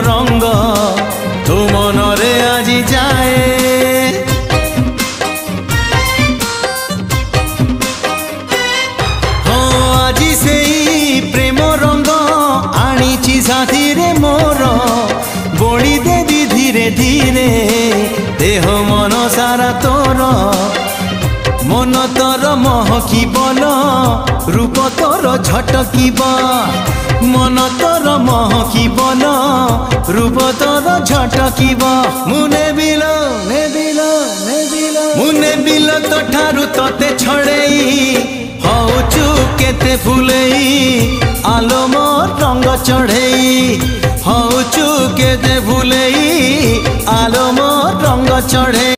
रंग तो मनरे आजी जाए। हाँ आजी से प्रेम रंग आनी साथी रे मोर बोली देवी धीरे धीरे देह मन सारा तोर। मन तोर महकिब रूप तोर झटकिब मन तोर महकिब रूप तोर झटकिब। मुने बिल मुने बिल तो ठारू तोते छड़ेई हौचु केते फुलेई आलो मोर रंग चढ़ेई हौचु केते फुलेई आलो मोर रंग चढ़े।